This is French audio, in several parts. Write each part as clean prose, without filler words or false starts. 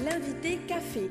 L'invité café.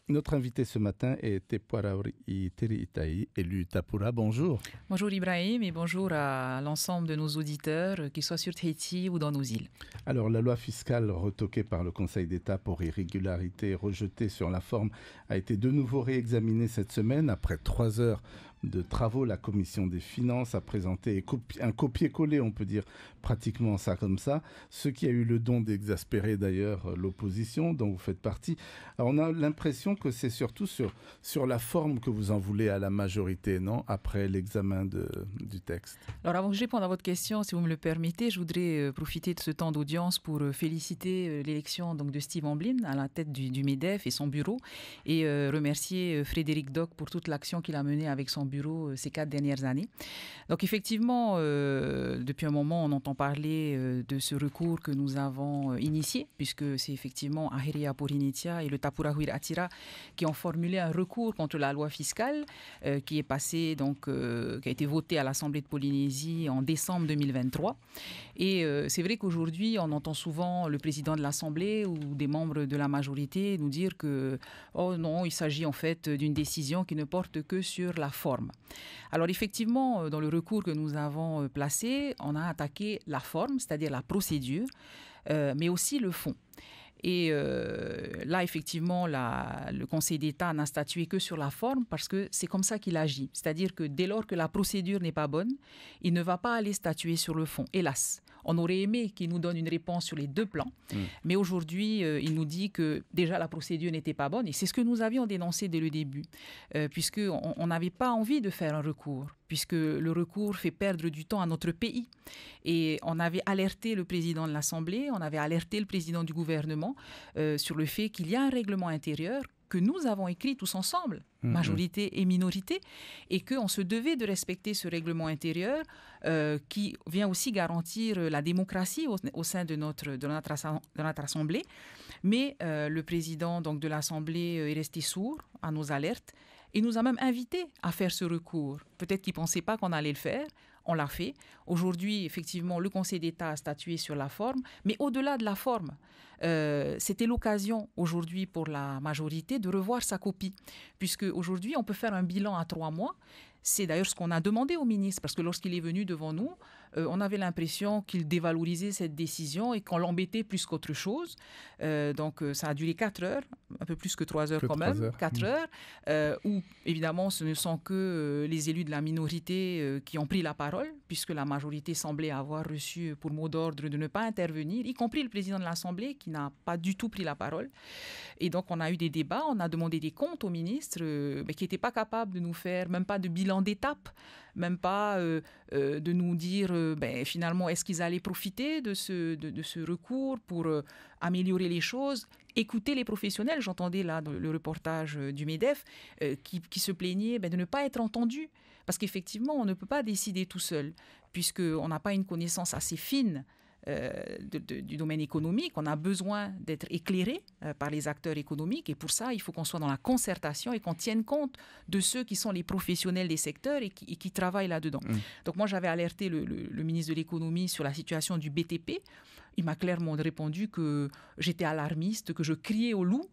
Notre invité ce matin est Tepuaraori Teriitai, élu Tapura. Bonjour. Bonjour Ibrahim et bonjour à l'ensemble de nos auditeurs, qu'ils soient sur Tahiti ou dans nos îles. Alors, la loi fiscale retoquée par le Conseil d'État pour irrégularité rejetée sur la forme a été de nouveau réexaminée cette semaine. Après 3 heures de travaux, la Commission des finances a présenté un copier-coller, on peut dire pratiquement ça comme ça, ce qui a eu le don d'exaspérer d'ailleurs l'opposition dont vous faites partie. Alors, on a l'impression que c'est surtout sur la forme que vous en voulez à la majorité, non, après l'examen du texte. Alors avant que je réponde à votre question, si vous me le permettez, je voudrais profiter de ce temps d'audience pour féliciter l'élection donc, de Steve Amblin à la tête du MEDEF et son bureau et remercier Frédéric Doc pour toute l'action qu'il a menée avec son bureau ces 4 dernières années. Donc effectivement, depuis un moment, on entend parler de ce recours que nous avons initié, puisque c'est effectivement Ahiria Porinitia et le Tapura Huir Atira qui ont formulé un recours contre la loi fiscale qui est passée, donc, qui a été votée à l'Assemblée de Polynésie en décembre 2023. Et c'est vrai qu'aujourd'hui, on entend souvent le président de l'Assemblée ou des membres de la majorité nous dire que, oh non, il s'agit en fait d'une décision qui ne porte que sur la forme. Alors effectivement, dans le recours que nous avons placé, on a attaqué la forme, c'est-à-dire la procédure, mais aussi le fond. Et là, effectivement, le Conseil d'État n'a statué que sur la forme parce que c'est comme ça qu'il agit. C'est-à-dire que dès lors que la procédure n'est pas bonne, il ne va pas aller statuer sur le fond. Hélas, on aurait aimé qu'il nous donne une réponse sur les 2 plans. Mais aujourd'hui, il nous dit que déjà la procédure n'était pas bonne. Et c'est ce que nous avions dénoncé dès le début, puisqu'on n'avait pas envie de faire un recours, puisque le recours fait perdre du temps à notre pays. Et on avait alerté le président de l'Assemblée, on avait alerté le président du gouvernement sur le fait qu'il y a un règlement intérieur que nous avons écrit tous ensemble, majorité et minorité, et qu'on se devait de respecter ce règlement intérieur qui vient aussi garantir la démocratie au sein de notre Assemblée. Mais le président donc, de l'Assemblée est resté sourd à nos alertes et nous a même invités à faire ce recours. Peut-être qu'il ne pensait pas qu'on allait le faire. On l'a fait. Aujourd'hui, effectivement, le Conseil d'État a statué sur la forme, mais au-delà de la forme, c'était l'occasion aujourd'hui pour la majorité de revoir sa copie, puisque aujourd'hui, on peut faire un bilan à 3 mois. C'est d'ailleurs ce qu'on a demandé au ministre, parce que lorsqu'il est venu devant nous, on avait l'impression qu'il dévalorisait cette décision et qu'on l'embêtait plus qu'autre chose. Donc, ça a duré 4 heures, un peu plus que 3 heures quand même, 4 heures, où évidemment, ce ne sont que les élus de la minorité qui ont pris la parole, puisque la majorité semblait avoir reçu pour mot d'ordre de ne pas intervenir, y compris le président de l'Assemblée qui n'a pas du tout pris la parole. Et donc, on a eu des débats, on a demandé des comptes au ministre, mais qui n'était pas capable de nous faire, même pas de bilan d'étape, même pas de nous dire finalement est-ce qu'ils allaient profiter de ce recours pour améliorer les choses, écouter les professionnels. J'entendais là le reportage du MEDEF qui se plaignait de ne pas être entendu, parce qu'effectivement on ne peut pas décider tout seul, puisqu'on n'a pas une connaissance assez fine du domaine économique. On a besoin d'être éclairé par les acteurs économiques, et pour ça, il faut qu'on soit dans la concertation et qu'on tienne compte de ceux qui sont les professionnels des secteurs et qui travaillent là-dedans. Donc moi, j'avais alerté le ministre de l'économie sur la situation du BTP. Il m'a clairement répondu que j'étais alarmiste, que je criais au loup.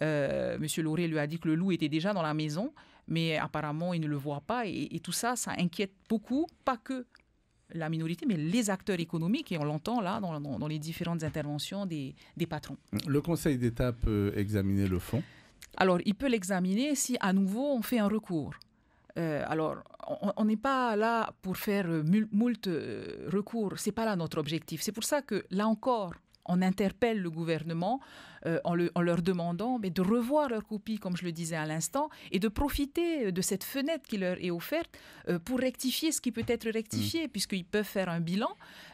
Monsieur Lauré lui a dit que le loup était déjà dans la maison, mais apparemment, il ne le voit pas. Et tout ça, ça inquiète beaucoup, pas que la minorité, mais les acteurs économiques, et on l'entend là dans les différentes interventions des patrons. Le Conseil d'État peut examiner le fond? Alors, il peut l'examiner si à nouveau on fait un recours. Alors, on n'est pas là pour faire moult recours, ce n'est pas là notre objectif. C'est pour ça que, là encore, on interpelle le gouvernement en leur demandant de revoir leur copie, comme je le disais à l'instant, et de profiter de cette fenêtre qui leur est offerte pour rectifier ce qui peut être rectifié, puisqu'ils peuvent faire un bilan.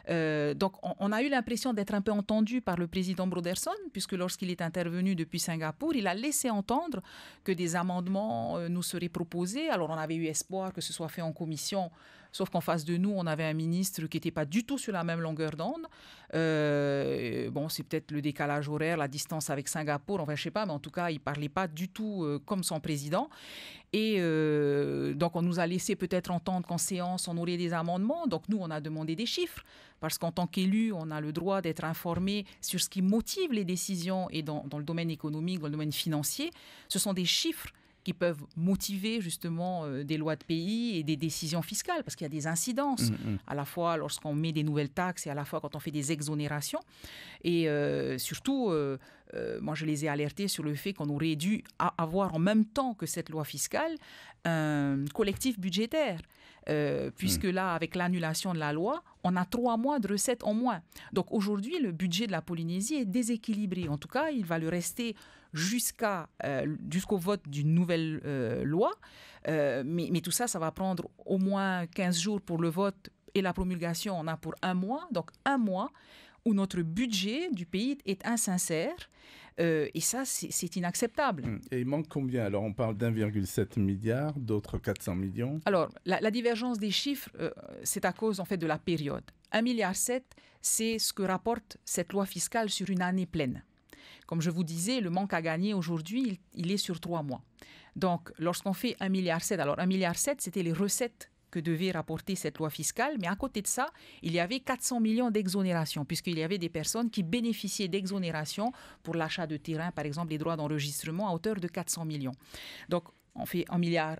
Donc, on a eu l'impression d'être un peu entendu par le président Broderson, puisque lorsqu'il est intervenu depuis Singapour, il a laissé entendre que des amendements nous seraient proposés. Alors, on avait eu espoir que ce soit fait en commission, sauf qu'en face de nous, on avait un ministre qui n'était pas du tout sur la même longueur d'onde. C'est peut-être le décalage horaire, la distance avec Singapour, enfin je ne sais pas, mais en tout cas, il ne parlait pas du tout comme son président. Et donc, on nous a laissé peut-être entendre qu'en séance, on aurait des amendements. Donc, nous, on a demandé des chiffres parce qu'en tant qu'élu, on a le droit d'être informé sur ce qui motive les décisions et dans le domaine économique, dans le domaine financier. Ce sont des chiffres qui peuvent motiver justement des lois de pays et des décisions fiscales parce qu'il y a des incidences à la fois lorsqu'on met des nouvelles taxes et à la fois quand on fait des exonérations. Et surtout, moi je les ai alertés sur le fait qu'on aurait dû avoir en même temps que cette loi fiscale un collectif budgétaire. Puisque là, avec l'annulation de la loi, on a 3 mois de recettes en moins. Donc aujourd'hui, le budget de la Polynésie est déséquilibré. En tout cas, il va le rester jusqu'au vote d'une nouvelle loi. Mais tout ça, ça va prendre au moins 15 jours pour le vote et la promulgation, on a pour 1 mois. Donc 1 mois où notre budget du pays est insincère. Et ça, c'est inacceptable. Et il manque combien? Alors, on parle d'1,7 milliard, d'autres 400 millions. Alors, la divergence des chiffres, c'est à cause, en fait, de la période. 1,7 milliard, c'est ce que rapporte cette loi fiscale sur une année pleine. Comme je vous disais, le manque à gagner aujourd'hui, il est sur 3 mois. Donc, lorsqu'on fait 1,7 milliard, alors 1,7 milliard, c'était les recettes que devait rapporter cette loi fiscale. Mais à côté de ça, il y avait 400 millions d'exonération, puisqu'il y avait des personnes qui bénéficiaient d'exonération pour l'achat de terrain, par exemple, les droits d'enregistrement à hauteur de 400 millions. Donc, on fait 1,7 milliard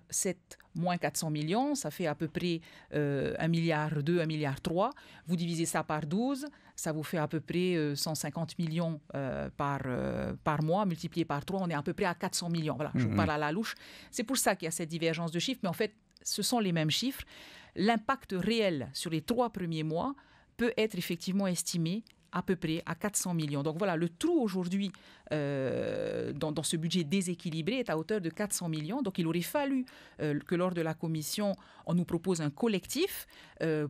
moins 400 millions, ça fait à peu près 1,2 milliard, 1,3 milliard. Vous divisez ça par 12, ça vous fait à peu près 150 millions par mois, multiplié par 3, on est à peu près à 400 millions. Voilà, je vous parle à la louche. C'est pour ça qu'il y a cette divergence de chiffres, mais en fait, ce sont les mêmes chiffres. L'impact réel sur les 3 premiers mois peut être effectivement estimé à peu près à 400 millions. Donc voilà, le trou aujourd'hui dans ce budget déséquilibré est à hauteur de 400 millions. Donc il aurait fallu que lors de la commission, on nous propose un collectif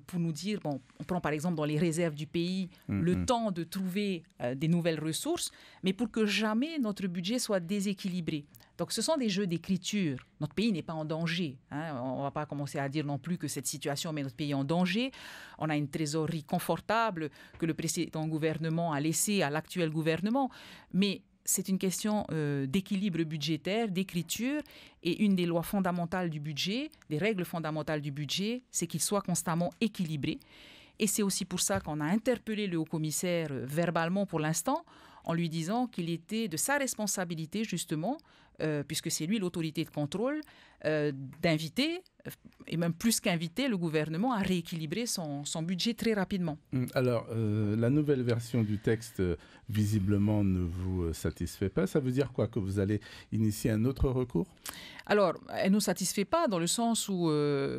pour nous dire, bon, on prend par exemple dans les réserves du pays le temps de trouver des nouvelles ressources, mais pour que jamais notre budget soit déséquilibré. Donc, ce sont des jeux d'écriture. Notre pays n'est pas en danger. On ne va pas commencer à dire non plus que cette situation met notre pays en danger. On a une trésorerie confortable que le précédent gouvernement a laissée à l'actuel gouvernement. Mais c'est une question d'équilibre budgétaire, d'écriture. Et une des lois fondamentales du budget, des règles fondamentales du budget, c'est qu'il soit constamment équilibré. Et c'est aussi pour ça qu'on a interpellé le haut-commissaire verbalement pour l'instant, en lui disant qu'il était de sa responsabilité, justement, puisque c'est lui l'autorité de contrôle, d'inviter, et même plus qu'inviter, le gouvernement à rééquilibrer son budget très rapidement. Alors, la nouvelle version du texte, visiblement, ne vous satisfait pas. Ça veut dire quoi? Que vous allez initier un autre recours? Alors, elle ne nous satisfait pas dans le sens où,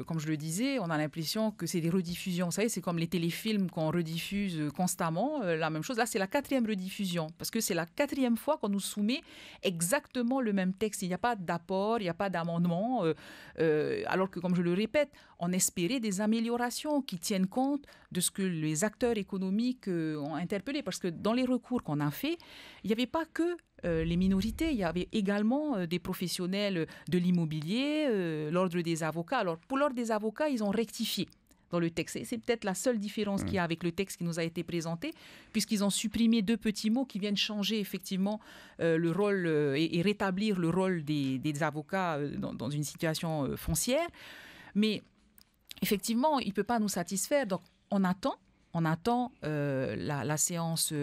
comme je le disais, on a l'impression que c'est des rediffusions. Vous savez, c'est comme les téléfilms qu'on rediffuse constamment, la même chose. Là, c'est la 4e rediffusion, parce que c'est la 4e fois qu'on nous soumet exactement le même texte. Il n'y a pas d'apport, il n'y a pas d'amendement, alors que, comme je le répète, on espérait des améliorations qui tiennent compte de ce que les acteurs économiques ont interpellé. Parce que dans les recours qu'on a faits, il n'y avait pas que les minorités, il y avait également des professionnels de l'immobilier, l'ordre des avocats. Alors, pour l'ordre des avocats, ils ont rectifié dans le texte. C'est peut-être la seule différence qu'il y a avec le texte qui nous a été présenté, puisqu'ils ont supprimé 2 petits mots qui viennent changer effectivement le rôle et rétablir le rôle des avocats dans une situation foncière. Mais effectivement, il ne peut pas nous satisfaire. Donc, on attend la séance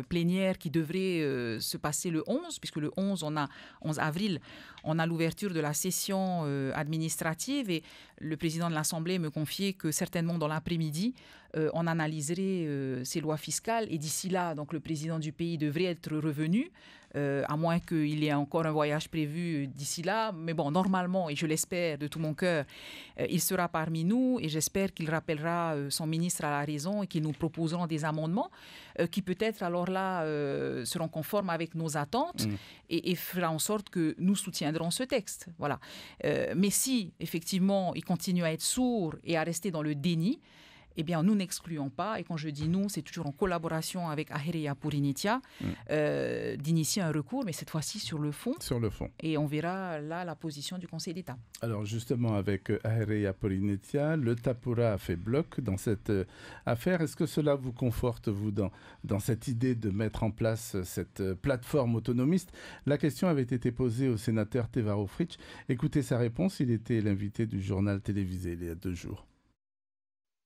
plénière qui devrait se passer le 11, puisque le 11 avril, on a l'ouverture de la session administrative et le président de l'Assemblée me confiait que certainement dans l'après-midi, on analyserait ces lois fiscales et d'ici là, donc le président du pays devrait être revenu, à moins qu'il y ait encore un voyage prévu d'ici là. Mais bon, normalement, et je l'espère de tout mon cœur, il sera parmi nous et j'espère qu'il rappellera son ministre à la raison et qu'il nous proposeront des amendements qui peut-être alors là seront conformes avec nos attentes et fera en sorte que nous soutiendrons ce texte. Voilà. Mais si, effectivement, il continue à être sourd et à rester dans le déni, eh bien, nous n'excluons pas, et quand je dis nous, c'est toujours en collaboration avec Aherea Purinitia, d'initier un recours, mais cette fois-ci sur le fond. Sur le fond. Et on verra là la position du Conseil d'État. Alors justement, avec Aherea Purinitia, le Tapura a fait bloc dans cette affaire. Est-ce que cela vous conforte, vous, dans cette idée de mettre en place cette plateforme autonomiste? La question avait été posée au sénateur Tevaro Fritsch. Écoutez sa réponse, il était l'invité du journal télévisé il y a 2 jours.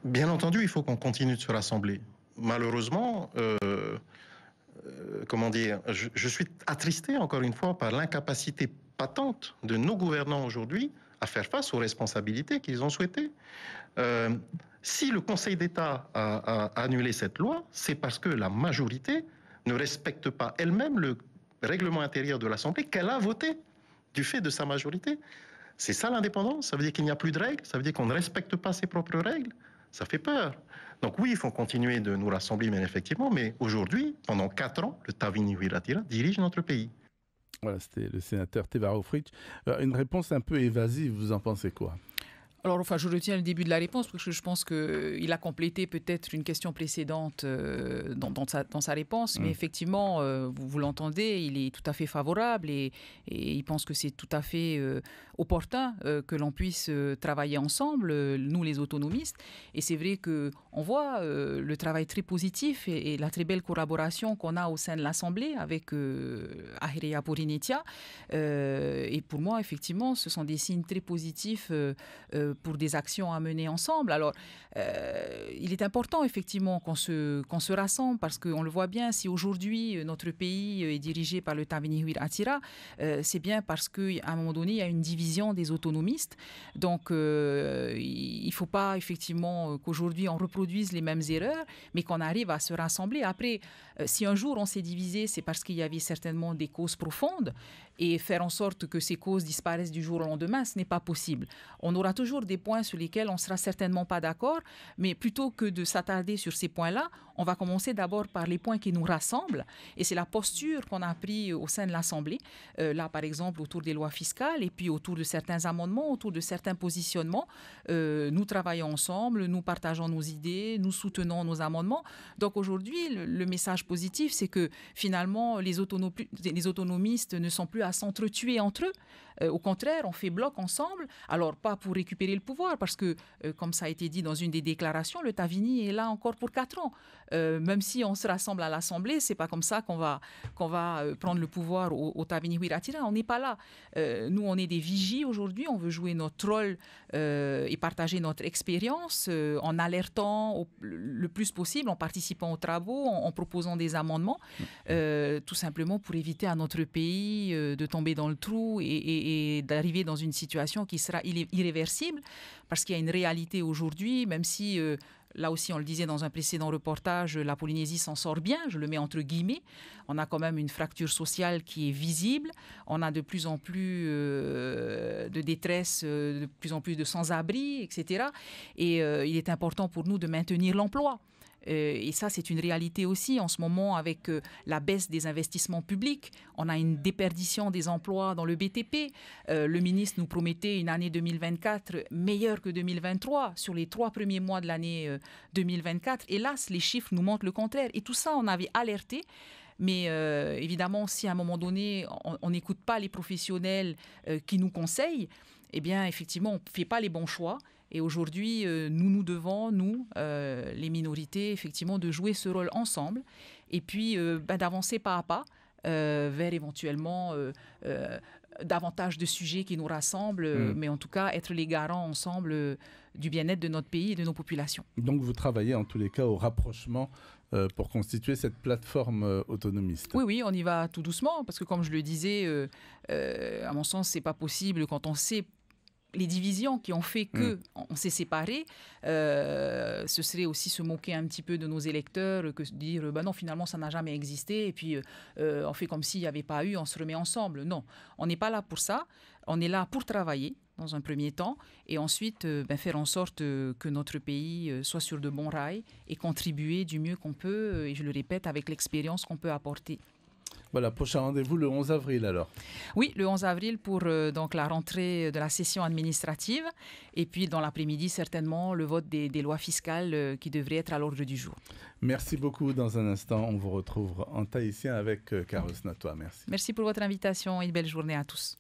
Bien entendu, il faut qu'on continue de se rassembler. Malheureusement, comment dire, je suis attristé encore une fois par l'incapacité patente de nos gouvernants aujourd'hui à faire face aux responsabilités qu'ils ont souhaitées. Si le Conseil d'État a annulé cette loi, c'est parce que la majorité ne respecte pas elle-même le règlement intérieur de l'Assemblée qu'elle a voté du fait de sa majorité. C'est ça l'indépendance? Ça veut dire qu'il n'y a plus de règles? Ça veut dire qu'on ne respecte pas ses propres règles? Ça fait peur. Donc oui, il faut continuer de nous rassembler, bien effectivement, mais aujourd'hui, pendant 4 ans, le Tavini Huiratira dirige notre pays. Voilà, c'était le sénateur Tevaro Fritsch. Une réponse un peu évasive, vous en pensez quoi? Alors, enfin, je retiens le début de la réponse parce que je pense qu'il a complété peut-être une question précédente dans sa réponse. Mais effectivement, vous l'entendez, il est tout à fait favorable et il pense que c'est tout à fait opportun que l'on puisse travailler ensemble, nous les autonomistes. Et c'est vrai qu'on voit le travail très positif et la très belle collaboration qu'on a au sein de l'Assemblée avec Aherea Purinitia. Et pour moi, effectivement, ce sont des signes très positifs pour des actions à mener ensemble. Alors, il est important effectivement qu'on se rassemble parce qu'on le voit bien, si aujourd'hui notre pays est dirigé par le Tavini Huiratira, c'est bien parce qu'à un moment donné, il y a une division des autonomistes. Donc, il ne faut pas effectivement qu'aujourd'hui on reproduise les mêmes erreurs, mais qu'on arrive à se rassembler. Après, si un jour on s'est divisé, c'est parce qu'il y avait certainement des causes profondes. Et faire en sorte que ces causes disparaissent du jour au lendemain, ce n'est pas possible. On aura toujours des points sur lesquels on ne sera certainement pas d'accord, mais plutôt que de s'attarder sur ces points-là, on va commencer d'abord par les points qui nous rassemblent. Et c'est la posture qu'on a prise au sein de l'Assemblée, là par exemple autour des lois fiscales et puis autour de certains amendements, autour de certains positionnements. Nous travaillons ensemble, nous partageons nos idées, nous soutenons nos amendements. Donc aujourd'hui, le message positif, c'est que finalement, les autonomistes ne sont plus à s'entretuer entre eux. Au contraire, on fait bloc ensemble. Alors, pas pour récupérer le pouvoir, parce que, comme ça a été dit dans une des déclarations, le Tavini est là encore pour 4 ans. Même si on se rassemble à l'Assemblée, c'est pas comme ça qu'on va prendre le pouvoir au Tavini Huiratira. On n'est pas là. Nous, on est des vigies aujourd'hui. On veut jouer notre rôle et partager notre expérience en alertant le plus possible, en participant aux travaux, en proposant des amendements, tout simplement pour éviter à notre pays de tomber dans le trou et d'arriver dans une situation qui sera irréversible, parce qu'il y a une réalité aujourd'hui, même si, là aussi on le disait dans un précédent reportage, la Polynésie s'en sort bien, je le mets entre guillemets, on a quand même une fracture sociale qui est visible, on a de plus en plus de détresse, de plus en plus de sans-abri, etc. Et il est important pour nous de maintenir l'emploi. Et ça, c'est une réalité aussi. En ce moment, avec la baisse des investissements publics, on a une déperdition des emplois dans le BTP. Le ministre nous promettait une année 2024 meilleure que 2023 sur les 3 premiers mois de l'année 2024. Hélas, les chiffres nous montrent le contraire. Et tout ça, on avait alerté. Mais évidemment, si à un moment donné, on n'écoute pas les professionnels qui nous conseillent, eh bien, effectivement, on ne fait pas les bons choix. Et aujourd'hui, nous devons, les minorités, effectivement, de jouer ce rôle ensemble et puis d'avancer pas à pas vers éventuellement davantage de sujets qui nous rassemblent, mais en tout cas être les garants ensemble du bien-être de notre pays et de nos populations. Donc vous travaillez en tous les cas au rapprochement pour constituer cette plateforme autonomiste. Oui, on y va tout doucement parce que comme je le disais, à mon sens, c'est pas possible quand on sait les divisions qui ont fait qu'on s'est séparés, ce serait aussi se moquer un petit peu de nos électeurs que de dire non, finalement ça n'a jamais existé et puis on fait comme s'il n'y avait pas eu, on se remet ensemble. Non, on n'est pas là pour ça, on est là pour travailler dans un premier temps et ensuite faire en sorte que notre pays soit sur de bons rails et contribuer du mieux qu'on peut, et je le répète, avec l'expérience qu'on peut apporter. Voilà, prochain rendez-vous le 11 avril alors. Oui, le 11 avril pour donc la rentrée de la session administrative et puis dans l'après-midi certainement le vote des lois fiscales qui devraient être à l'ordre du jour. Merci beaucoup. Dans un instant, on vous retrouve en tahitien avec Carlos Natoa. Merci. Merci pour votre invitation et belle journée à tous.